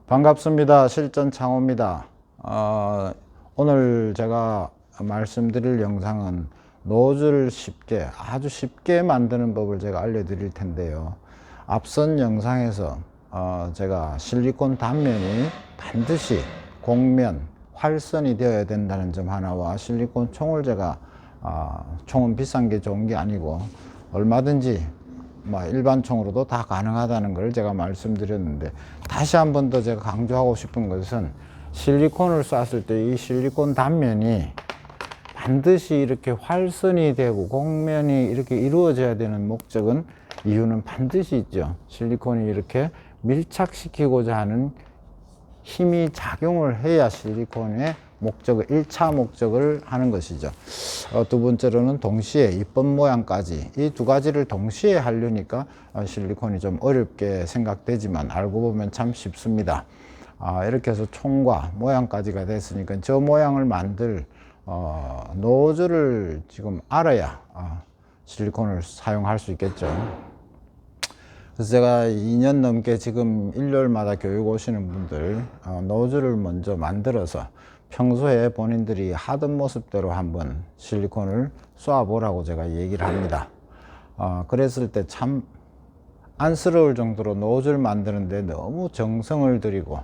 반갑습니다. 실전 창호입니다. 오늘 제가 말씀드릴 영상은 노즐을 쉽게, 아주 쉽게 만드는 법을 제가 알려드릴 텐데요. 앞선 영상에서 제가 실리콘 단면이 반드시 곡면, 활선이 되어야 된다는 점 하나와 실리콘 총을 제가 총은 비싼 게 좋은 게 아니고 얼마든지 일반 총으로도 다 가능하다는 걸 제가 말씀드렸는데, 다시 한 번 더 제가 강조하고 싶은 것은 실리콘을 쐈을 때 이 실리콘 단면이 반드시 이렇게 활선이 되고 곡면이 이렇게 이루어져야 되는 목적은, 이유는 반드시 있죠. 실리콘이 이렇게 밀착시키고자 하는 힘이 작용을 해야 실리콘의 목적을, 1차 목적을 하는 것이죠. 두 번째로는 동시에 이쁜 모양까지, 이 두 가지를 동시에 하려니까 실리콘이 좀 어렵게 생각되지만 알고 보면 참 쉽습니다. 이렇게 해서 총과 모양까지가 됐으니까 저 모양을 만들 노즐을 지금 알아야 실리콘을 사용할 수 있겠죠. 그래서 제가 2년 넘게 지금 일요일마다 교육 오시는 분들 노즐을 먼저 만들어서 평소에 본인들이 하던 모습대로 한번 실리콘을 쏴보라고 제가 얘기를 합니다. 그랬을 때 참 안쓰러울 정도로 노즐 만드는데 너무 정성을 들이고,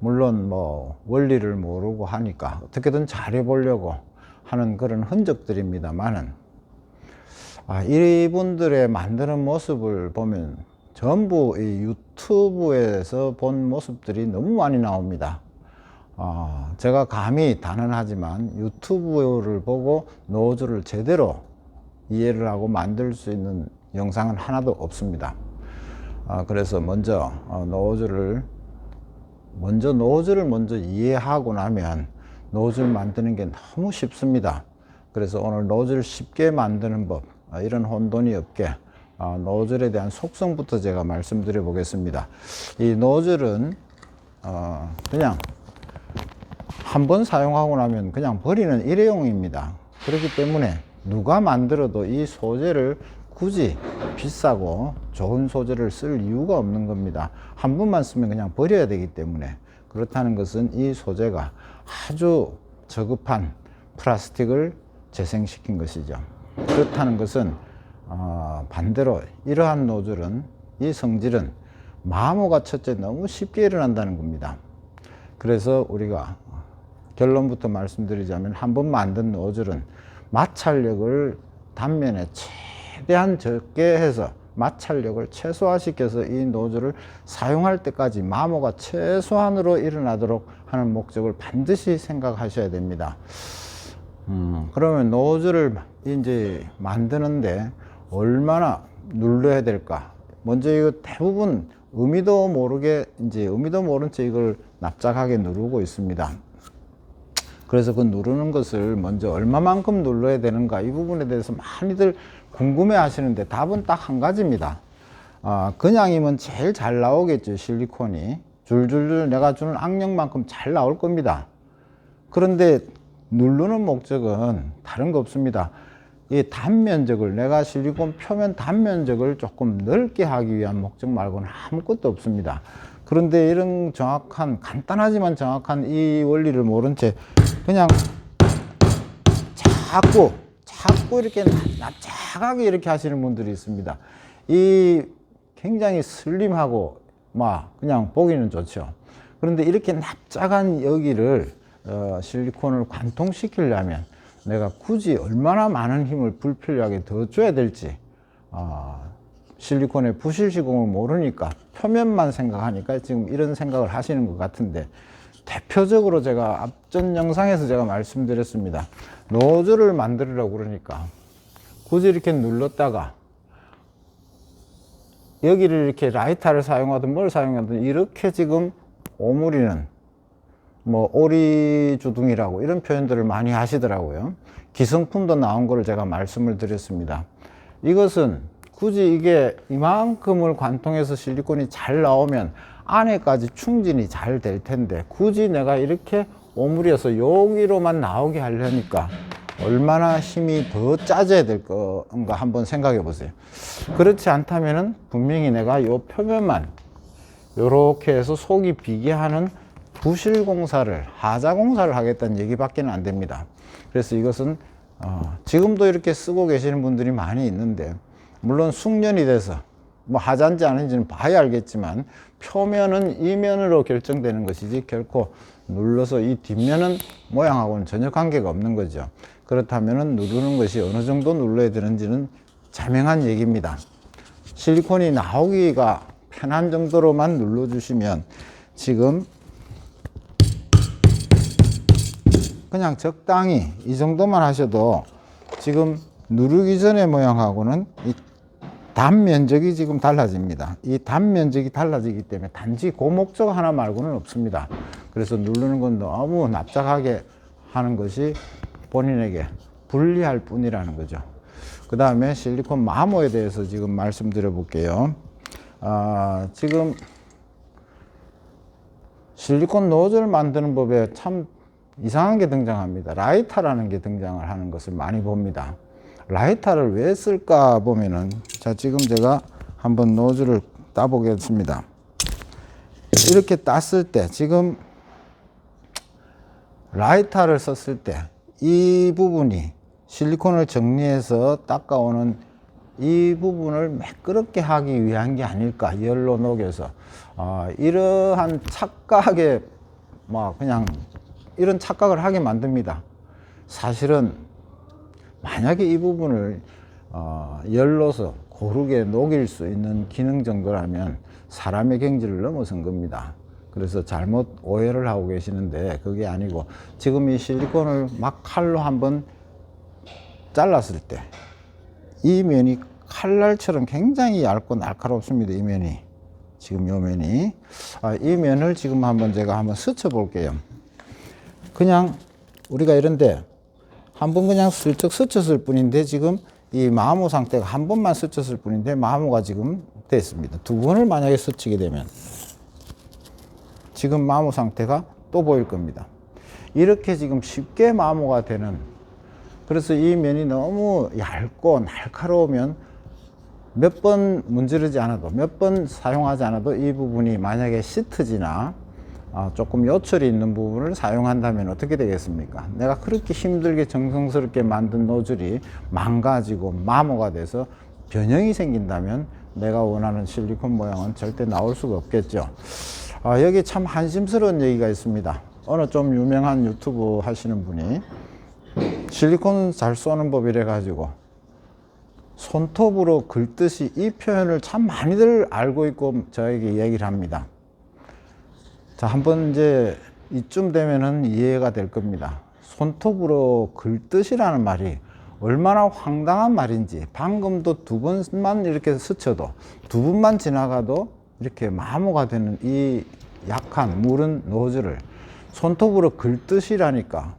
물론 원리를 모르고 하니까 어떻게든 잘해 보려고 하는 그런 흔적들입니다만은, 이분들의 만드는 모습을 보면 전부 이 유튜브에서 본 모습들이 너무 많이 나옵니다. 제가 감히 단언하지만 유튜브를 보고 노즐을 제대로 이해를 하고 만들 수 있는 영상은 하나도 없습니다. 그래서 먼저 노즐을 먼저 이해하고 나면 노즐 만드는 게 너무 쉽습니다. 그래서 오늘 노즐 쉽게 만드는 법, 이런 혼돈이 없게 노즐에 대한 속성부터 제가 말씀드려 보겠습니다. 이 노즐은 그냥 한 번 사용하고 나면 그냥 버리는 일회용입니다. 그렇기 때문에 누가 만들어도 이 소재를 굳이 비싸고 좋은 소재를 쓸 이유가 없는 겁니다. 한 번만 쓰면 그냥 버려야 되기 때문에. 그렇다는 것은 이 소재가 아주 저급한 플라스틱을 재생시킨 것이죠. 그렇다는 것은 반대로 이러한 노즐은, 이 성질은 마모가 첫째 너무 쉽게 일어난다는 겁니다. 그래서 우리가 결론부터 말씀드리자면, 한번 만든 노즐은 마찰력을 단면에 최대한 적게 해서 마찰력을 최소화시켜서 이 노즐을 사용할 때까지 마모가 최소한으로 일어나도록 하는 목적을 반드시 생각하셔야 됩니다. 그러면 노즐을 이제 만드는데 얼마나 눌러야 될까? 먼저 이거 대부분 의미도 모른 채 이걸 납작하게 누르고 있습니다. 그래서 그 누르는 것을 먼저 얼마만큼 눌러야 되는가, 이 부분에 대해서 많이들 궁금해 하시는데 답은 딱 한 가지입니다. 그냥이면 제일 잘 나오겠죠. 실리콘이 줄줄줄 내가 주는 악력만큼 잘 나올 겁니다. 그런데 누르는 목적은 다른 거 없습니다. 이 단면적을, 내가 실리콘 표면 단면적을 조금 넓게 하기 위한 목적 말고는 아무것도 없습니다. 그런데 이런 간단하지만 정확한 이 원리를 모른 채 그냥 자꾸 이렇게 납작하게 이렇게 하시는 분들이 있습니다. 이 굉장히 슬림하고 그냥 보기는 좋죠. 그런데 이렇게 납작한 여기를 실리콘을 관통시키려면 내가 굳이 얼마나 많은 힘을 불필요하게 더 줘야 될지 실리콘의 부실 시공을 모르니까 표면만 생각하니까 지금 이런 생각을 하시는 것 같은데, 대표적으로 제가 앞전 영상에서 제가 말씀드렸습니다. 노즐을 만들으라고 그러니까 굳이 이렇게 눌렀다가 여기를 이렇게 라이터를 사용하든 뭘 사용하든 이렇게 지금 오므리는, 오리주둥이라고 이런 표현들을 많이 하시더라고요. 기성품도 나온 거를 제가 말씀을 드렸습니다. 이것은 굳이 이게 이만큼을 관통해서 실리콘이 잘 나오면 안에까지 충진이 잘 될 텐데, 굳이 내가 이렇게 오므려서 여기로만 나오게 하려니까 얼마나 힘이 더 짜져야 될 건가 한번 생각해 보세요. 그렇지 않다면은 분명히 내가 이 표면만 요렇게 해서 속이 비게 하는 부실 공사를, 하자 공사를 하겠다는 얘기밖에는 안 됩니다. 그래서 이것은 지금도 이렇게 쓰고 계시는 분들이 많이 있는데, 물론 숙련이 돼서 뭐 하자인지 아닌지는 봐야 알겠지만 표면은 이면으로 결정되는 것이지 결코 눌러서 이 뒷면은 모양하고는 전혀 관계가 없는 거죠. 그렇다면 누르는 것이 어느 정도 눌러야 되는지는 자명한 얘기입니다. 실리콘이 나오기가 편한 정도로만 눌러주시면, 지금 그냥 적당히 이 정도만 하셔도 지금 누르기 전의 모양하고는 이 단면적이 지금 달라집니다. 이 단면적이 달라지기 때문에 단지 그 목적 하나 말고는 없습니다. 그래서 누르는 건 너무 납작하게 하는 것이 본인에게 불리할 뿐이라는 거죠. 그 다음에 실리콘 마모에 대해서 지금 말씀드려 볼게요. 지금 실리콘 노즐 만드는 법에 참 이상한 게 등장합니다. 라이터라는 게 등장을 하는 것을 많이 봅니다. 라이터를 왜 쓸까 보면은, 자, 지금 제가 한번 노즐을 따보겠습니다. 이렇게 땄을 때, 지금 라이터를 썼을 때 이 부분이 실리콘을 정리해서 닦아오는 이 부분을 매끄럽게 하기 위한 게 아닐까, 열로 녹여서. 이러한 착각에 그냥 이런 착각을 하게 만듭니다. 사실은 만약에 이 부분을 열로서 고르게 녹일 수 있는 기능 정도라면 사람의 경지를 넘어선 겁니다. 그래서 잘못 오해를 하고 계시는데 그게 아니고, 지금 이 실리콘을 막 칼로 한번 잘랐을 때 이 면이 칼날처럼 굉장히 얇고 날카롭습니다. 이 면이, 지금 요 면이. 이 면을 지금 제가 한번 스쳐 볼게요. 그냥 우리가 이런데 한번 그냥 슬쩍 스쳤을 뿐인데, 지금 이 마모 상태가 한 번만 스쳤을 뿐인데 마모가 지금 됐습니다. 두 번을 만약에 스치게 되면 지금 마모 상태가 또 보일 겁니다. 이렇게 지금 쉽게 마모가 되는, 그래서 이 면이 너무 얇고 날카로우면 몇 번 문지르지 않아도, 몇 번 사용하지 않아도 이 부분이 만약에 시트지나 조금 요철이 있는 부분을 사용한다면 어떻게 되겠습니까? 내가 그렇게 힘들게 정성스럽게 만든 노즐이 망가지고 마모가 돼서 변형이 생긴다면 내가 원하는 실리콘 모양은 절대 나올 수가 없겠죠. 여기 참 한심스러운 얘기가 있습니다. 어느 좀 유명한 유튜브 하시는 분이 실리콘 잘 쏘는 법이래 가지고 손톱으로 긁듯이, 이 표현을 참 많이들 알고 있고 저에게 얘기를 합니다. 자, 한번 이제 이쯤 되면은 이해가 될 겁니다. 손톱으로 긁듯이라는 말이 얼마나 황당한 말인지. 방금도 두 번만 이렇게 스쳐도, 두 번만 지나가도 이렇게 마모가 되는 이 약한 무른 노즐을 손톱으로 긁듯이라니까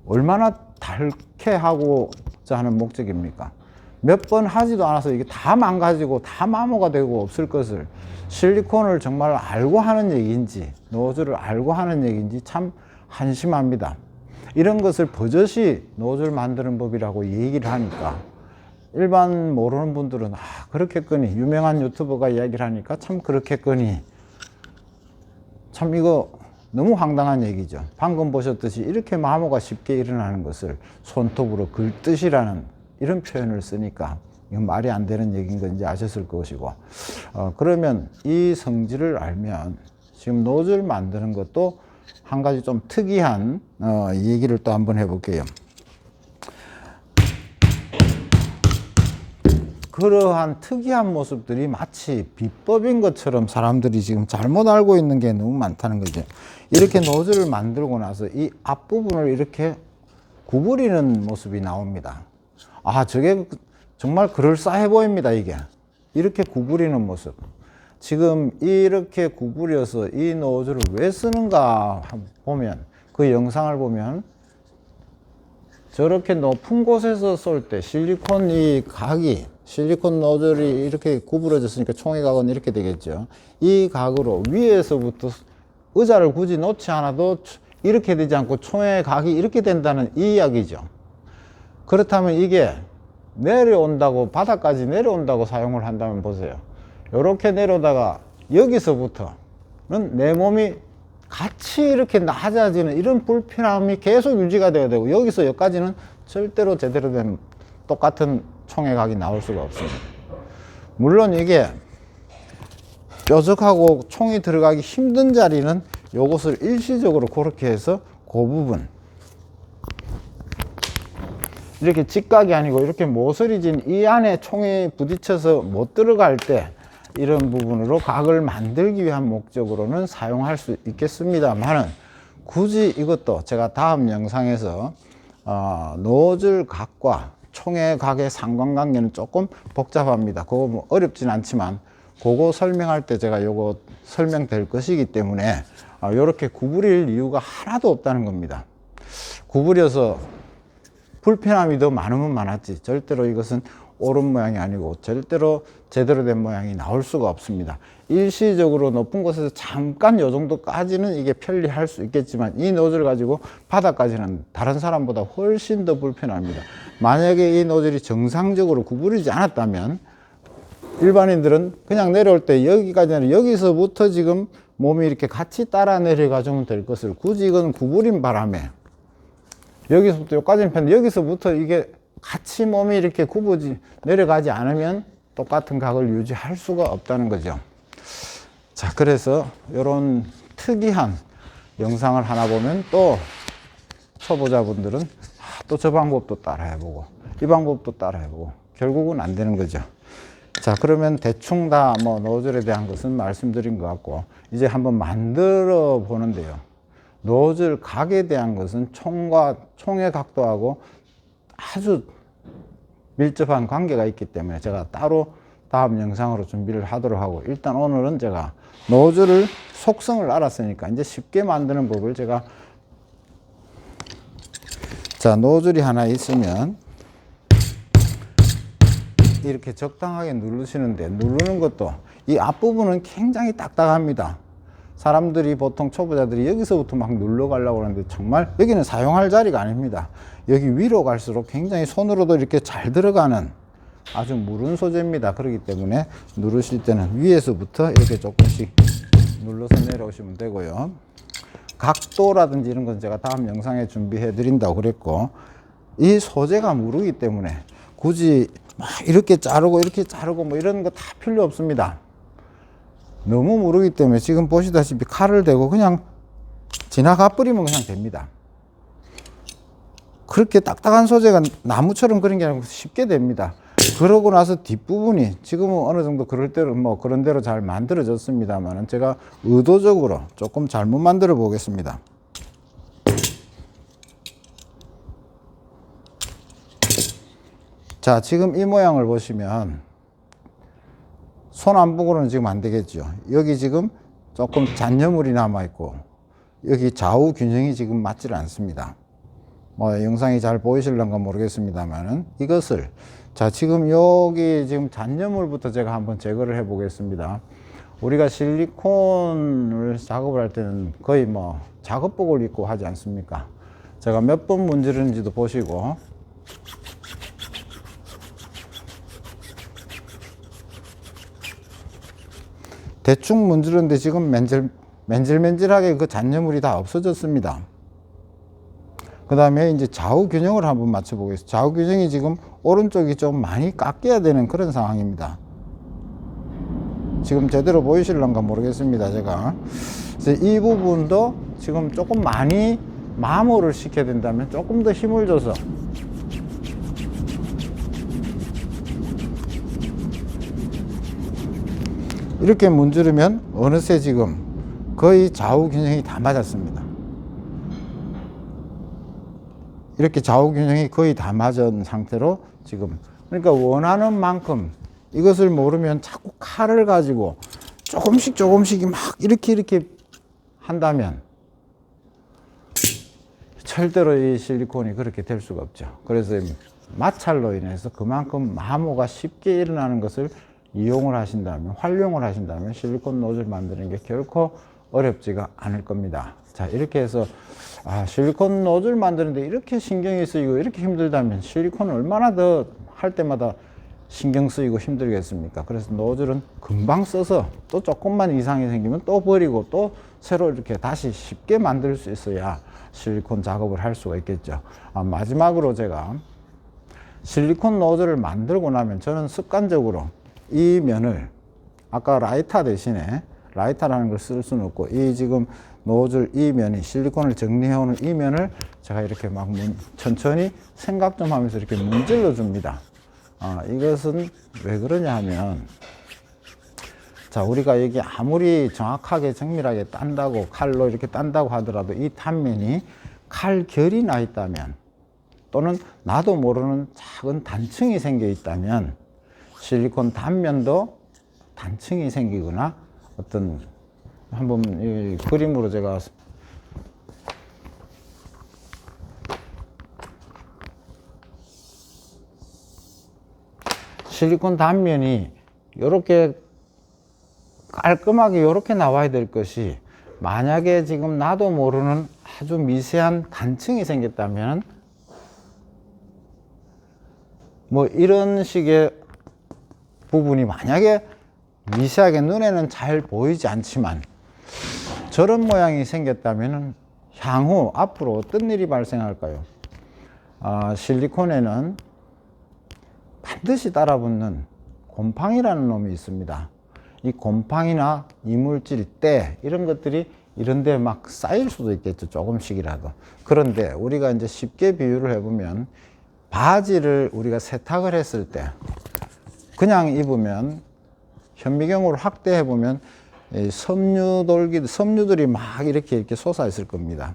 얼마나 닳게 하고자 하는 목적입니까? 몇 번 하지도 않아서 이게 다 망가지고 다 마모가 되고 없을 것을 실리콘을 정말 알고 하는 얘기인지, 노즐을 알고 하는 얘기인지 참 한심합니다. 이런 것을 버젓이 노즐 만드는 법이라고 얘기를 하니까 일반 모르는 분들은 그렇겠거니, 유명한 유튜버가 이야기를 하니까 참 그렇겠거니, 참 이거 너무 황당한 얘기죠. 방금 보셨듯이 이렇게 마모가 쉽게 일어나는 것을 손톱으로 긁듯이라는 이런 표현을 쓰니까 이건 말이 안 되는 얘기인 건지 아셨을 것이고, 그러면 이 성질을 알면 지금 노즐 만드는 것도 한 가지 좀 특이한 얘기를 또 한번 해볼게요. 그러한 특이한 모습들이 마치 비법인 것처럼 사람들이 지금 잘못 알고 있는 게 너무 많다는 거죠. 이렇게 노즐을 만들고 나서 이 앞부분을 이렇게 구부리는 모습이 나옵니다. 저게 정말 그럴싸해 보입니다. 이게 이렇게 구부리는 모습. 지금 이렇게 구부려서 이 노즐을 왜 쓰는가 보면, 그 영상을 보면 저렇게 높은 곳에서 쏠 때 실리콘 이 각이, 실리콘 노즐이 이렇게 구부러졌으니까 총의 각은 이렇게 되겠죠. 이 각으로 위에서부터 의자를 굳이 놓지 않아도 이렇게 되지 않고 총의 각이 이렇게 된다는 이 이야기죠. 그렇다면 이게 내려온다고, 바닥까지 내려온다고 사용을 한다면 보세요. 이렇게 내려오다가 여기서부터는 내 몸이 같이 이렇게 낮아지는 이런 불편함이 계속 유지가 돼야 되고, 여기서 여기까지는 절대로 제대로 된 똑같은 총액각이 나올 수가 없습니다. 물론 이게 뾰족하고 총이 들어가기 힘든 자리는 요것을 일시적으로 그렇게 해서 그 부분, 이렇게 직각이 아니고 이렇게 모서리진 이 안에 총이 부딪혀서 못 들어갈 때 이런 부분으로 각을 만들기 위한 목적으로는 사용할 수 있겠습니다만은, 굳이 이것도 제가 다음 영상에서 노즐 각과 총의 각의 상관관계는 조금 복잡합니다. 그거 뭐 어렵진 않지만 그거 설명할 때 제가 요거 설명될 것이기 때문에 이렇게 구부릴 이유가 하나도 없다는 겁니다. 구부려서 불편함이 더 많으면 많았지, 절대로 이것은 옳은 모양이 아니고 절대로 제대로 된 모양이 나올 수가 없습니다. 일시적으로 높은 곳에서 잠깐 요 정도까지는 이게 편리할 수 있겠지만, 이 노즐 가지고 바닥까지는 다른 사람보다 훨씬 더 불편합니다. 만약에 이 노즐이 정상적으로 구부리지 않았다면 일반인들은 그냥 내려올 때 여기까지 아니라 여기서부터 지금 몸이 이렇게 같이 따라 내려가 주면 될 것을, 굳이 이건 구부린 바람에 여기서부터 여기까지는 편한데 여기서부터 이게 같이 몸이 이렇게 내려가지 않으면 똑같은 각을 유지할 수가 없다는 거죠. 자, 그래서 이런 특이한 영상을 하나 보면 또 초보자분들은 또 저 방법도 따라 해보고 이 방법도 따라 해보고 결국은 안 되는 거죠. 자, 그러면 대충 다 뭐 노즐에 대한 것은 말씀드린 것 같고, 이제 한번 만들어 보는데요. 노즐 각에 대한 것은 총의 각도하고 아주 밀접한 관계가 있기 때문에 제가 따로 다음 영상으로 준비를 하도록 하고, 일단 오늘은 제가 노즐을 속성을 알았으니까 이제 쉽게 만드는 법을 제가, 자, 노즐이 하나 있으면 이렇게 적당하게 누르시는데, 누르는 것도 이 앞부분은 굉장히 딱딱합니다. 사람들이 보통 초보자들이 여기서부터 막 눌러 가려고 하는데 정말 여기는 사용할 자리가 아닙니다. 여기 위로 갈수록 굉장히 손으로도 이렇게 잘 들어가는 아주 무른 소재입니다. 그렇기 때문에 누르실 때는 위에서부터 이렇게 조금씩 눌러서 내려오시면 되고요. 각도라든지 이런 건 제가 다음 영상에 준비해 드린다고 그랬고, 이 소재가 무르기 때문에 굳이 막 이렇게 자르고 뭐 이런 거 다 필요 없습니다. 너무 무르기 때문에 지금 보시다시피 칼을 대고 그냥 지나가 버리면 그냥 됩니다. 그렇게 딱딱한 소재가 나무처럼 그런 게 아니고 쉽게 됩니다. 그러고 나서 뒷부분이 지금은 어느 정도 그런 대로 잘 만들어졌습니다만, 제가 의도적으로 조금 잘못 만들어 보겠습니다. 자, 지금 이 모양을 보시면 손 안쪽으로는 지금 안 되겠죠. 여기 지금 조금 잔여물이 남아 있고 여기 좌우 균형이 지금 맞질 않습니다. 뭐 영상이 잘 보이실런가 모르겠습니다만은, 이것을, 자, 지금 여기 지금 잔여물부터 제가 한번 제거를 해 보겠습니다. 우리가 실리콘을 작업을 할 때는 거의 뭐 작업복을 입고 하지 않습니까? 제가 몇 번 문지르는지도 보시고, 대충 문지르는데 지금 맨질맨질하게 그 잔여물이 다 없어졌습니다. 그 다음에 이제 좌우 균형을 한번 맞춰 보겠습니다. 좌우 균형이 지금 오른쪽이 좀 많이 깎여야 되는 그런 상황입니다. 지금 제대로 보이실런가 모르겠습니다. 제가 그래서 이 부분도 지금 조금 많이 마모를 시켜야 된다면 조금 더 힘을 줘서 이렇게 문지르면 어느새 지금 거의 좌우 균형이 다 맞았습니다. 이렇게 좌우 균형이 거의 다 맞은 상태로 지금, 그러니까 원하는 만큼, 이것을 모르면 자꾸 칼을 가지고 조금씩 막 이렇게 한다면 절대로 이 실리콘이 그렇게 될 수가 없죠. 그래서 마찰로 인해서 그만큼 마모가 쉽게 일어나는 것을 이용을 하신다면, 활용을 하신다면 실리콘 노즐 만드는 게 결코 어렵지가 않을 겁니다. 자, 이렇게 해서 실리콘 노즐 만드는데 이렇게 신경이 쓰이고 이렇게 힘들다면 실리콘을 얼마나 더 할 때마다 신경 쓰이고 힘들겠습니까? 그래서 노즐은 금방 써서 또 조금만 이상이 생기면 또 버리고 또 새로 이렇게 다시 쉽게 만들 수 있어야 실리콘 작업을 할 수가 있겠죠. 마지막으로 제가 실리콘 노즐을 만들고 나면 저는 습관적으로 이 면을 아까 라이터 대신에 라이터라는 걸 쓸 수는 없고 이 지금 노즐 이 면이 실리콘을 정리해 오는 이 면을 제가 이렇게 막 천천히 생각 좀 하면서 이렇게 문질러 줍니다. 이것은 왜 그러냐 하면 자 우리가 여기 아무리 정확하게 정밀하게 딴다고 칼로 이렇게 딴다고 하더라도 이 단면이 칼 결이 나 있다면 또는 나도 모르는 작은 단층이 생겨 있다면 실리콘 단면도 단층이 생기거나 어떤 한번 이 그림으로 제가 실리콘 단면이 이렇게 깔끔하게 이렇게 나와야 될 것이 만약에 지금 나도 모르는 아주 미세한 단층이 생겼다면 뭐 이런 식의 부분이 만약에 미세하게 눈에는 잘 보이지 않지만 저런 모양이 생겼다면 향후 앞으로 어떤 일이 발생할까요? 실리콘에는 반드시 따라붙는 곰팡이라는 놈이 있습니다. 이 곰팡이나 이물질, 때 이런 것들이 이런 데 막 쌓일 수도 있겠죠. 조금씩이라도. 그런데 우리가 이제 쉽게 비유를 해보면 바지를 우리가 세탁을 했을 때 그냥 입으면 현미경으로 확대해 보면 섬유들이 막 이렇게 솟아 있을 겁니다.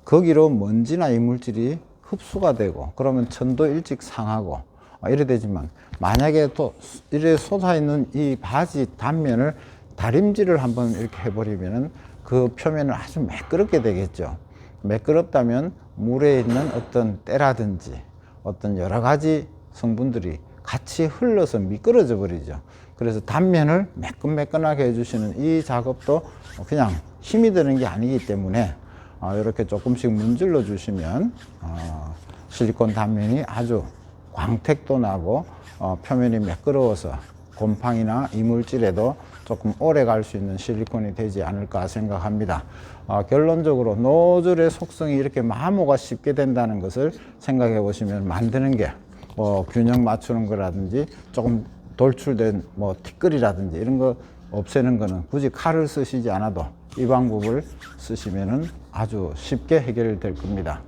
거기로 먼지나 이물질이 흡수가 되고 그러면 천도 일찍 상하고 이래 되지만 만약에 또 이래 솟아 있는 이 바지 단면을 다림질을 한번 이렇게 해버리면 그 표면을 아주 매끄럽게 되겠죠. 매끄럽다면 물에 있는 어떤 때라든지 어떤 여러 가지 성분들이 같이 흘러서 미끄러져 버리죠. 그래서 단면을 매끈매끈하게 해주시는 이 작업도 그냥 힘이 드는 게 아니기 때문에 이렇게 조금씩 문질러 주시면 실리콘 단면이 아주 광택도 나고 표면이 매끄러워서 곰팡이나 이물질에도 조금 오래 갈 수 있는 실리콘이 되지 않을까 생각합니다. 결론적으로 노즐의 속성이 이렇게 마모가 쉽게 된다는 것을 생각해 보시면 만드는 게 균형 맞추는 거라든지 조금 돌출된 티끌이라든지 이런 거 없애는 거는 굳이 칼을 쓰시지 않아도 이 방법을 쓰시면은 아주 쉽게 해결될 겁니다.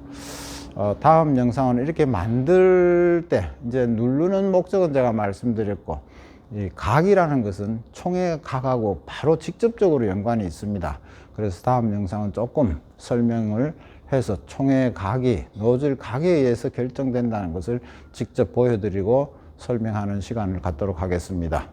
다음 영상은 이렇게 만들 때 이제 누르는 목적은 제가 말씀드렸고 이 각이라는 것은 총의 각하고 바로 직접적으로 연관이 있습니다. 그래서 다음 영상은 조금 설명을 해서 총의 각이 노즐 각에 의해서 결정된다는 것을 직접 보여드리고 설명하는 시간을 갖도록 하겠습니다.